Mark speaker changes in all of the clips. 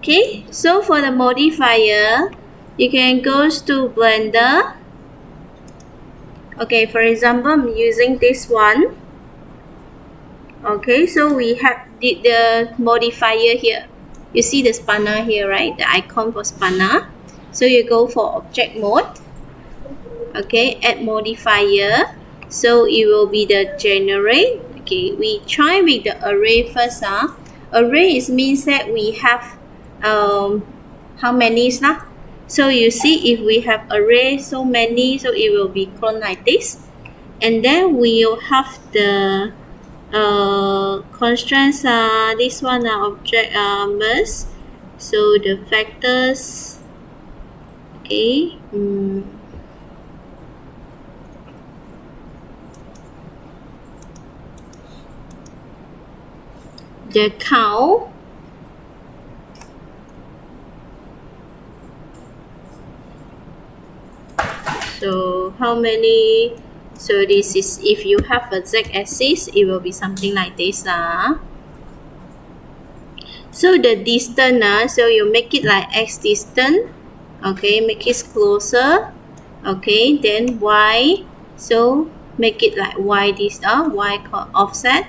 Speaker 1: Okay, so for the modifier, you can go to Blender. Okay, for example, I'm using this one. Okay, so we have the modifier here. You see the spanner here, right? The icon for spanner. So you go for object mode. Okay, add modifier. So it will be the generate. Okay, we try with the array first. Array means that we have how many lah? So you see if we have array so many, so it will be cloned like this. And then we'll have the constraints this one object must, so the factors, okay, the count, so how many. So this is if you have a z-axis, it will be something like this. So the distance, so you make it like x distance. Okay, make it closer. Okay, then y, so make it like y distance, y offset.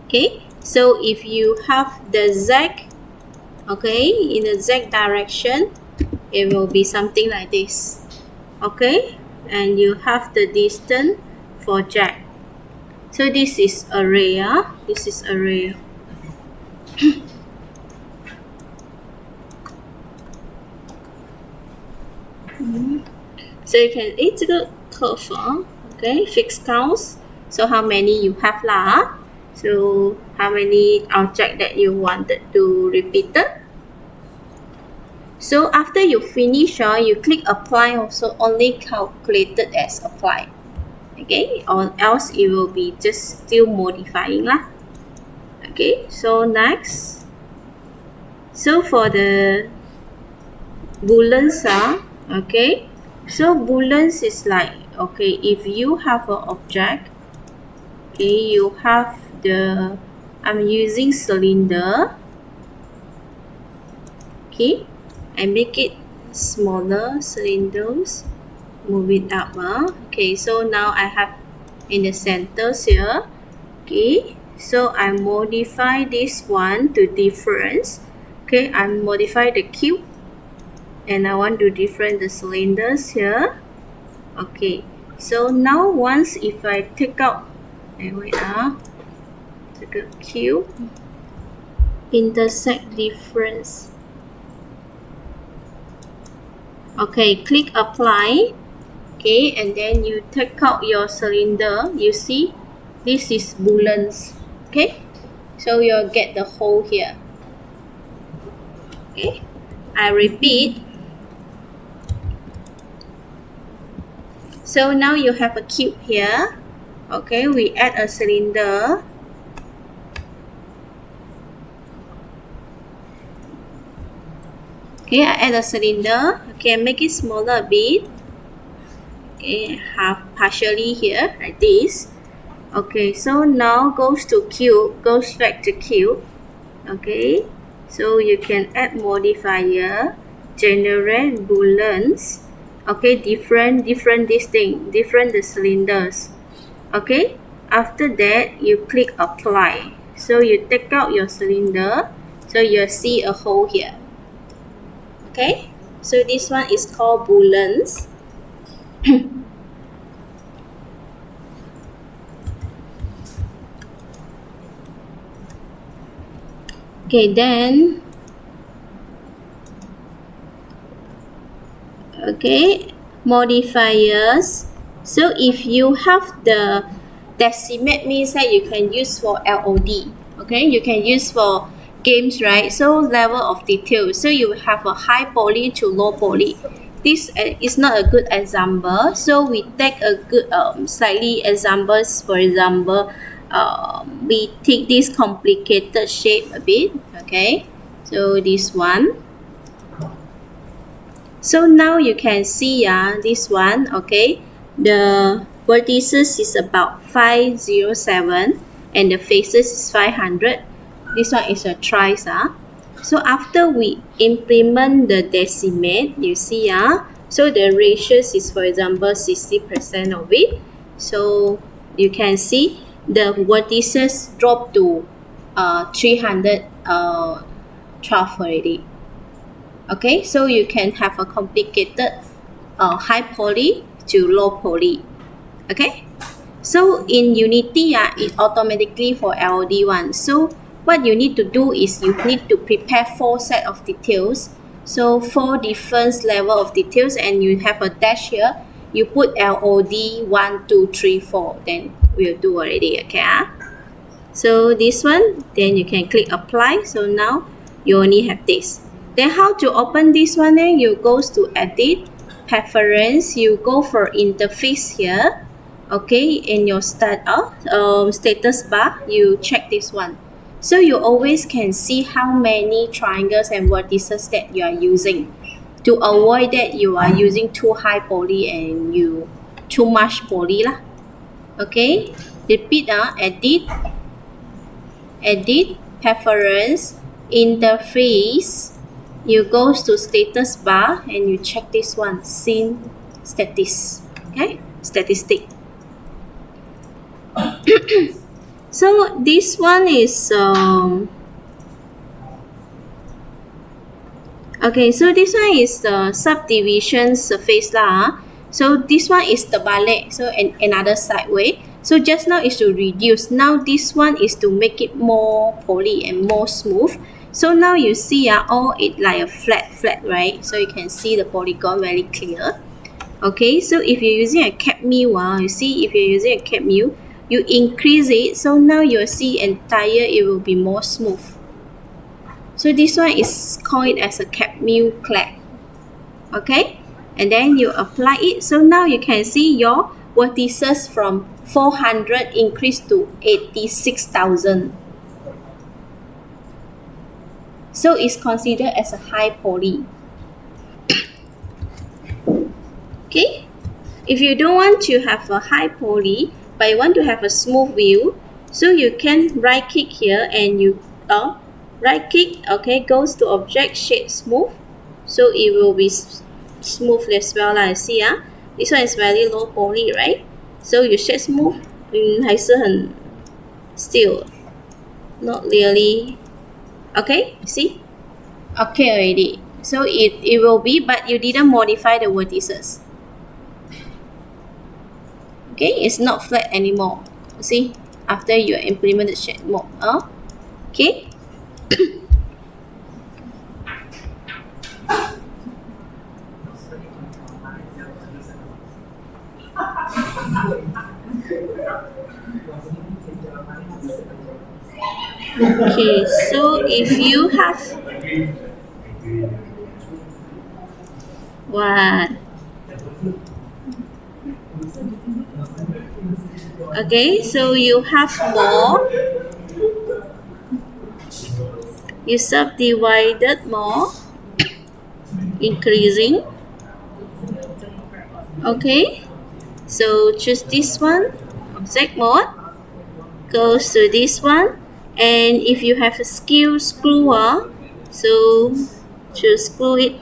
Speaker 1: Okay, so if you have the z, okay, in the z direction, it will be something like this. Okay, and you have the distance for jack. So this is array. This is array. So you can it's a curve. Okay, fixed counts. So how many you have lah? So how many object that you wanted to repeat it? So after you finish, you click apply, also only calculated as applied. Okay, or else it will be just still modifying lah. Okay, so next, so for the booleans, okay, so booleans is like, okay, if you have an object, okay, you have the, I'm using cylinder, okay, I make it smaller cylinders, move it up. Okay, so now I have in the centers here. Okay, so I modify this one to difference. Okay, I modify the cube and I want to different the cylinders here. Okay, so now once if I take out, wait, take a cube, intersect difference. Okay, click apply. Okay, and then you take out your cylinder. You see, this is booleans. Okay, so you'll get the hole here. Okay, I repeat. So now you have a cube here. Okay, we add a cylinder. Okay, I add a cylinder. Okay, make it smaller a bit. Okay, have partially here like this. Okay, so now goes to cube, goes back to cube. Okay, so you can add modifier, generate booleans. Okay, different this thing, different the cylinders. Okay, after that you click apply. So you take out your cylinder, so you'll see a hole here. Okay, so this one is called booleans. Okay, then okay, modifiers. So if you have the decimate, means that you can use for LOD. Okay, you can use for games, right? So level of detail. So you have a high poly to low poly. This is not a good example. So we take a good slightly examples. For example, we take this complicated shape a bit. Okay, so this one. So now you can see this one. Okay, the vertices is about 507 and the faces is 500. This one is a trice. So after we implement the decimate, you see, so the ratios is, for example, 60% of it. So you can see the vertices drop to 312 already. Okay, so you can have a complicated high poly to low poly. Okay, so in Unity, it automatically for LOD1. So what you need to do is you need to prepare 4 set of details. So 4 different level of details, and you have a dash here. You put LOD 1, 2, 3, 4. Then we'll do already. Okay. So this one, then you can click apply. So now you only have this. Then how to open this one? Then you go to edit, preference. You go for interface here. Okay, in your status bar, you check this one. So you always can see how many triangles and vertices that you are using. To avoid that you are using too high poly and you too much poly lah. Okay, repeat, edit, preference, interface. You go to status bar and you check this one, scene status. Okay, statistic. So this one is okay, so this one is the subdivision surface lah. So this one is the ballet, so another side way. So just now is to reduce. Now this one is to make it more poly and more smooth. So now you see all it like a flat, right? So you can see the polygon very clear. Okay, so if you're using a cap mill, you see if you're using a cap mill, you increase it. So now you'll see entire it will be more smooth. So this one is called as a cap mill clad. Okay, and then you apply it. So now you can see your vertices from 400 increase to 86,000. So it's considered as a high poly. Okay, if you don't want to have a high poly but you want to have a smooth view, so you can right click here and you right click, okay, goes to object shape smooth, so it will be smooth as well lah. See, this one is very low poly, right? So you shape smooth, 还是很 still, not really. Okay, see? Okay already. So it will be, but you didn't modify the vertices. Okay, it's not flat anymore. See, after you implement the shape mode. Okay. Okay, so if you have what? Okay, so you have more. You subdivided more, increasing. Okay, so choose this one, object mode, goes to this one, and if you have a screw, so choose screw it.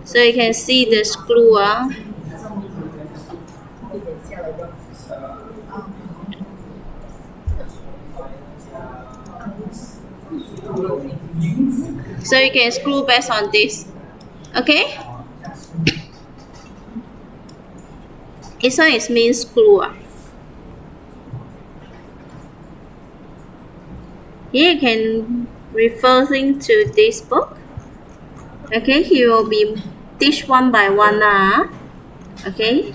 Speaker 1: So you can see the screw. So you can screw based on this. Okay? This one is mean screw. Here you can referring to this book. Okay, he will be teach one by one. Okay.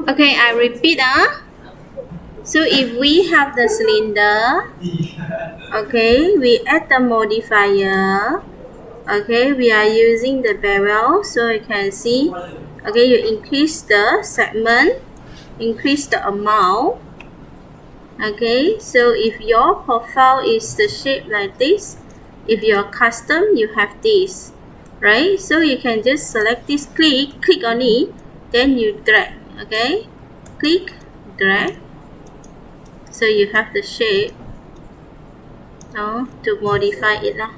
Speaker 1: Okay, I repeat. So if we have the cylinder, okay, we add the modifier. Okay, we are using the barrel, so you can see. Okay, you increase the segment, increase the amount. Okay, so if your profile is the shape like this, if you're custom, you have this, right? So you can just select this, click on it, then you drag. Okay, click, drag, so you have the shape now to modify it lah.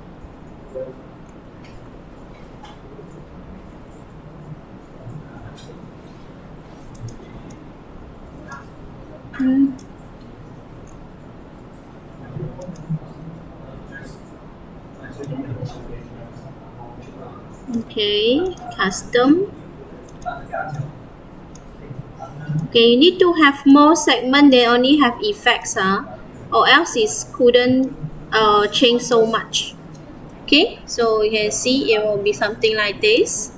Speaker 1: Okay, custom. Okay, you need to have more segment, they only have effects, or else it couldn't change so much. Okay, so you can see it will be something like this.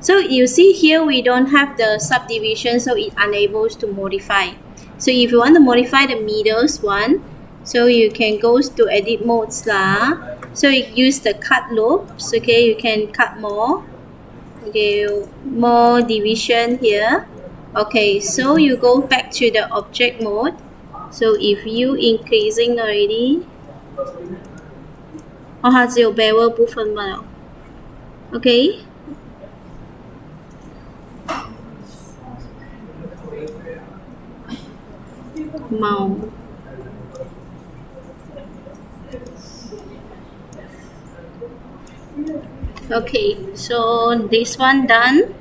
Speaker 1: So you see here we don't have the subdivision, so it unable to modify. So if you want to modify the middles one, so you can go to edit modes lah. So you use the cut loops. Okay, you can cut more. Okay, more division here. Okay, so you go back to the object mode. So if you increasing already, 它只有 bevel 部分罢了。Okay. Mount. Okay, so this one done.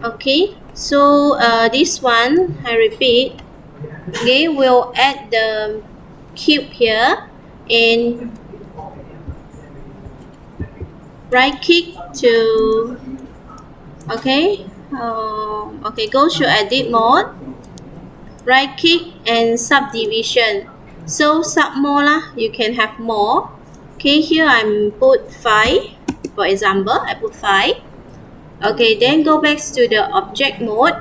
Speaker 1: Okay, so this one I repeat. Okay, we'll add the cube here and right click to okay. Okay, go to edit mode, right click and subdivision. So sub more lah, you can have more. Okay, here I'm put 5. For example, I put 5. Okay, then go back to the object mode.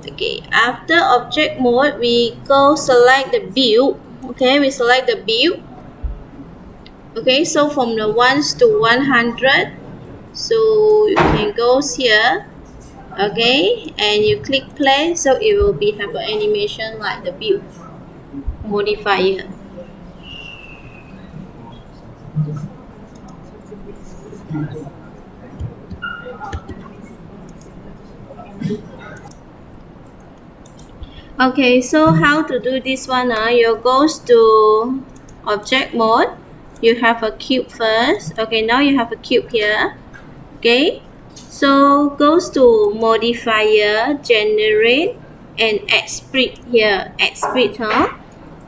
Speaker 1: Okay, after object mode, we go select the view. Okay, we select the view. Okay, so from the 1 to 100. So you can go here, okay, and you click play, so it will be have an animation like the view modifier. Okay, so how to do this one? You goes to object mode. You have a cube first. Okay, now you have a cube here. Okay, so goes to modifier, generate, and export here. Export,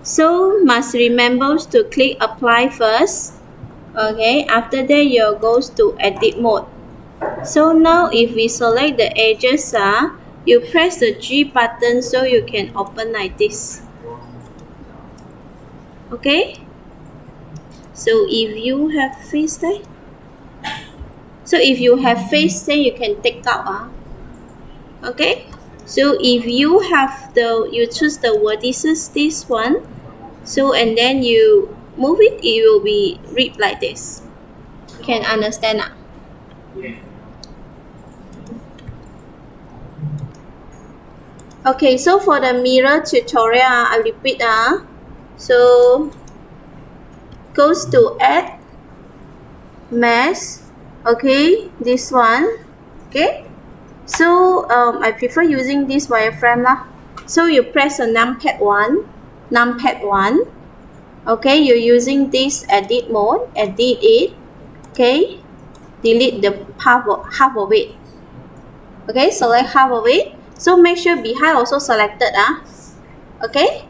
Speaker 1: So must remember to click apply first. Okay, after that you goes to edit mode. So now if we select the edges, you press the G button so you can open like this. Okay, so if you have face there, so if you have face, then you can take out. Okay, so if you have you choose the vertices, this one, so and then you move it, it will be read like this. Can understand? Okay, so for the mirror tutorial, I repeat. So goes to add mesh. Okay, this one. Okay, so I prefer using this wireframe lah. So you press a numpad 1. Okay, you're using this edit mode, edit it. Okay, delete the half of it. Okay, select half of it. So make sure behind also selected. Okay,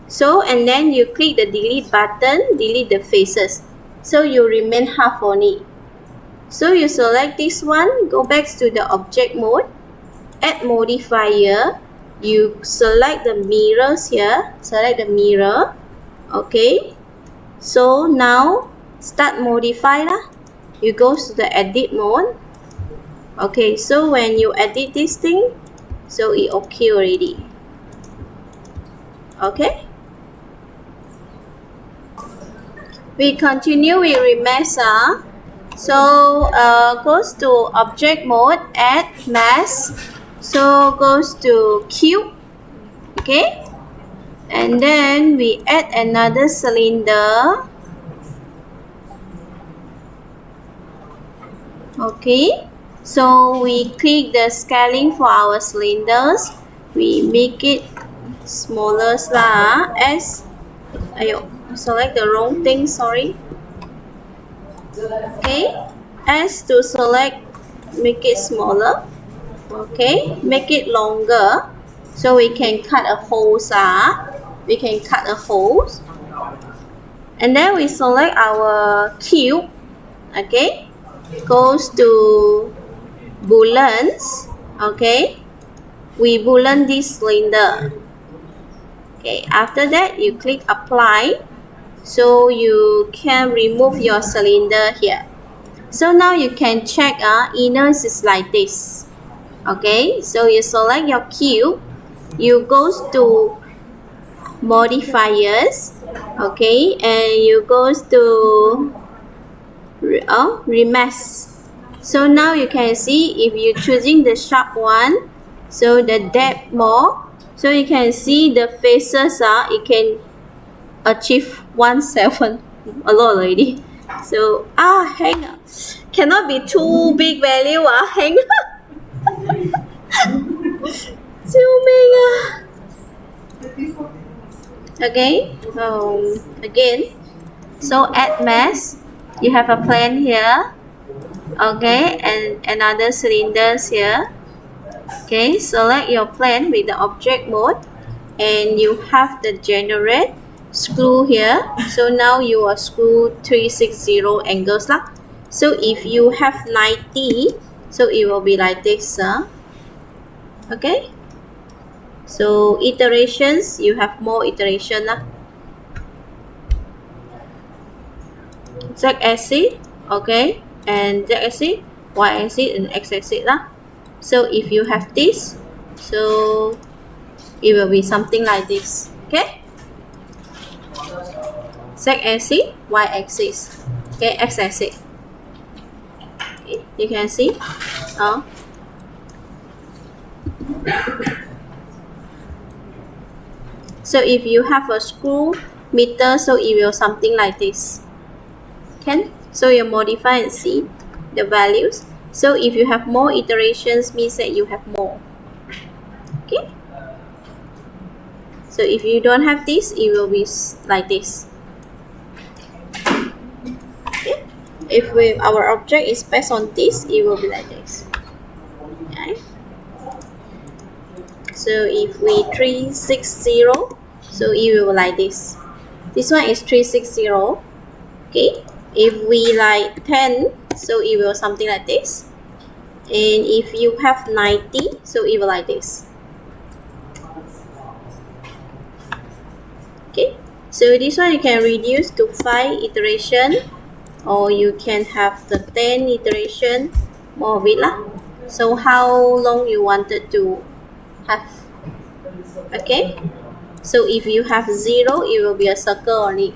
Speaker 1: so and then you click the delete button, delete the faces. So you remain half on it. So you select this one, go back to the object mode, add modifier, you select the mirrors here, select the mirror. Okay, so now start modify lah. You go to the edit mode. Okay, so when you edit this thing, so it okay already. Okay, we continue with remesh. So goes to object mode, add mass. So goes to cube. Okay. And then we add another cylinder. Okay. So we click the scaling for our cylinders. We make it smaller lah. As ayo, select the wrong thing, sorry. Okay, as to select, make it smaller. Okay, make it longer, so we can cut a holes. We can cut a holes, and then we select our cube. Okay, goes to boolens. Okay, we boolean this cylinder. Okay, after that you click apply, so you can remove your cylinder here. So now you can check inner is like this. Okay, so you select your cube, you goes to modifiers. Okay, and you goes to remask. So now you can see if you choosing the sharp one, so the depth more, so you can see the faces it can achieve 1/7 a lot already. So hang up, cannot be too big value hang up. 救命啊 Okay, again, so add mass, you have a plan here. Okay, and another cylinders here. Okay, select your plan with the object mode, and you have the generate screw here. So now you are screw 360 angles lah. So if you have 90, so it will be like this. Okay, so iterations, you have more iteration lah. Z axis, okay, and Z axis, Y axis, and X axis lah. So if you have this, so it will be something like this. Okay, Z axis, Y axis, okay, X axis. Okay, you can see. So if you have a screw meter, so it will something like this. Okay, so you modify and see the values. So if you have more iterations, means that you have more. Okay, so if you don't have this, it will be like this. Okay, if our object is based on this, it will be like this. Okay, so if we 360, so it will be like this. This one is 360. Okay, if we like 10, so it will something like this. And if you have 90, so it will like this. Okay, so this one you can reduce to 5 iteration, or you can have the 10 iteration, more of it lah. So how long you wanted to have. Okay, so if you have 0, it will be a circle only.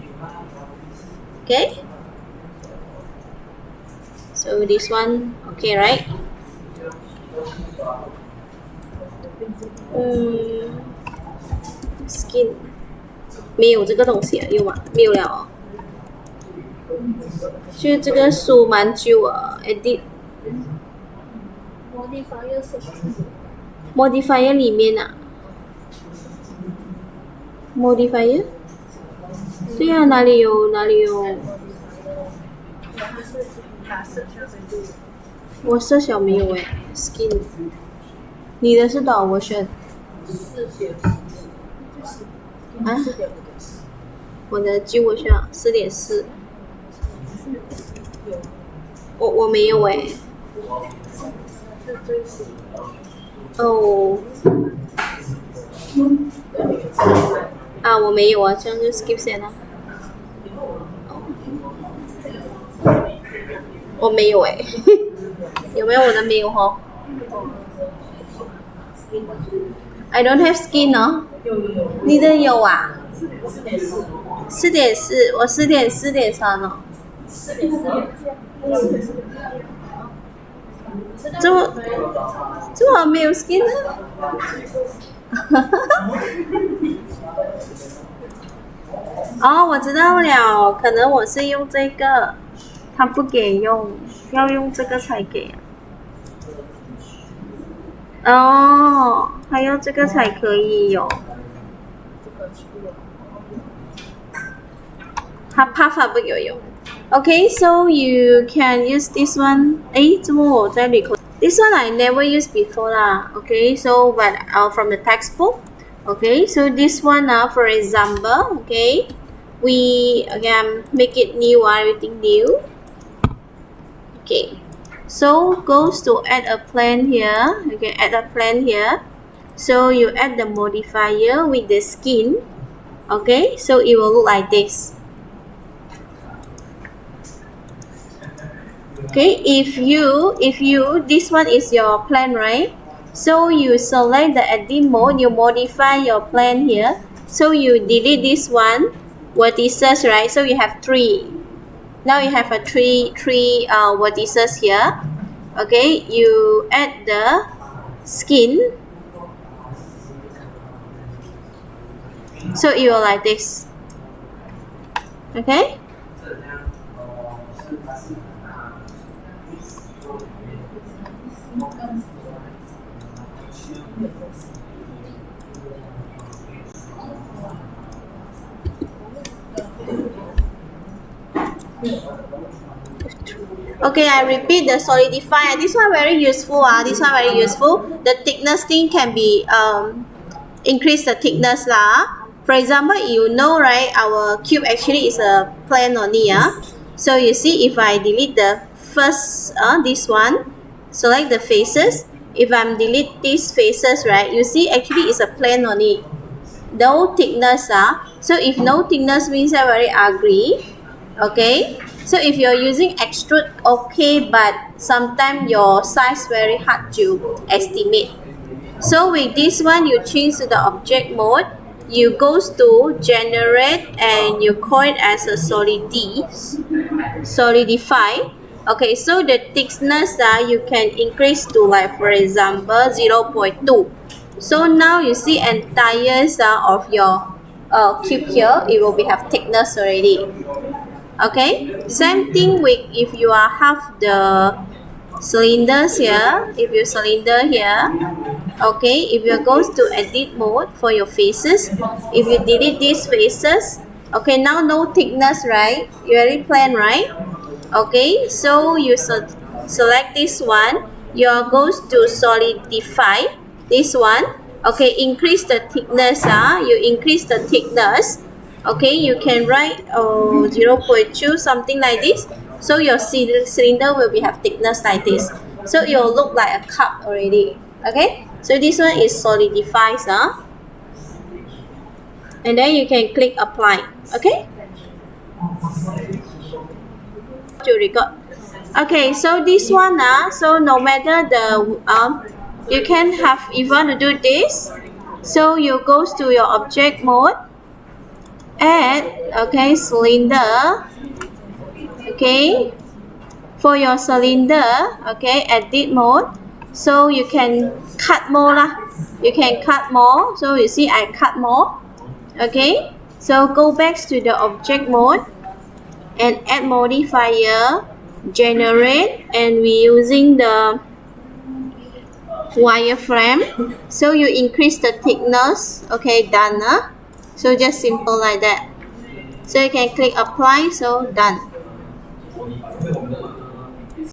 Speaker 1: Okay, so this one okay, right? Skin 没有这个东西有吗？没有了哦。就这个书蛮久edit modifier 里面modifier 对啊，哪里有我设小没有skin 你的是多少version？我的旧version 4.4，我没有我没有这样就 skip 先了。我没有有没有我的没有I don't have skin 你的有4.4，我4.4.3这么没有 skin 呢？哦，我知道了，可能我是用这个，他不给用，要用这个才给啊。哦，还要这个才可以有。它 puff 不有用。Okay, so you can use this one. 诶，怎么我在 record? This one I never used before lah. Okay, so but from the textbook. Okay, so this one for example, okay, we again make it new, everything new. Okay, so goes to add a plan here. Okay, add a plan here. So you add the modifier with the skin. Okay, so it will look like this. Okay, if you this one is your plan, right? So you select the edit mode, you modify your plan here. So you delete this one vertices, right? So you have 3. Now you have a three vertices here. Okay, you add the skin. So it will like this. Okay. Okay, I repeat the solidify. This one very useful. This one very useful. The thickness thing can be increase the thickness lah. For example, you know, right? Our cube actually is a plane only. So you see, if I delete the first this one, select the faces. If I'm delete these faces, right? You see, actually it's a plane only. No thickness. So if no thickness means they're very ugly. Okay. So if you're using extrude, okay, but sometimes your size very hard to estimate. So with this one, you change to the object mode. You goes to generate and you call it as a solidify. Okay, so the thickness you can increase to, like for example 0.2. So now you see entire of your cube here, it will have thickness already. Okay, same thing with if you have the cylinders here. If you cylinder here, okay, if you goes to edit mode for your faces, if you delete these faces, okay, now no thickness, right? You already plan, right? Okay, so you select this one. You goes to solidify this one. Okay, increase the thickness. You increase the thickness. Okay, you can write 0.2 something like this. So your cylinder will have thickness like this. So it will look like a cup already. Okay, so this one is solidifies. And then you can click apply. Okay. To record. Okay, so this one so no matter the you can have, if you want to do this, so you goes to your object mode, add, okay, cylinder. Okay, for your cylinder, okay, edit mode, so you can cut more lah. You can cut more. So you see I cut more. Okay, so go back to the object mode and add modifier, generate, and we using the wireframe. So you increase the thickness. Okay, done. So just simple like that. So you can click apply. So done.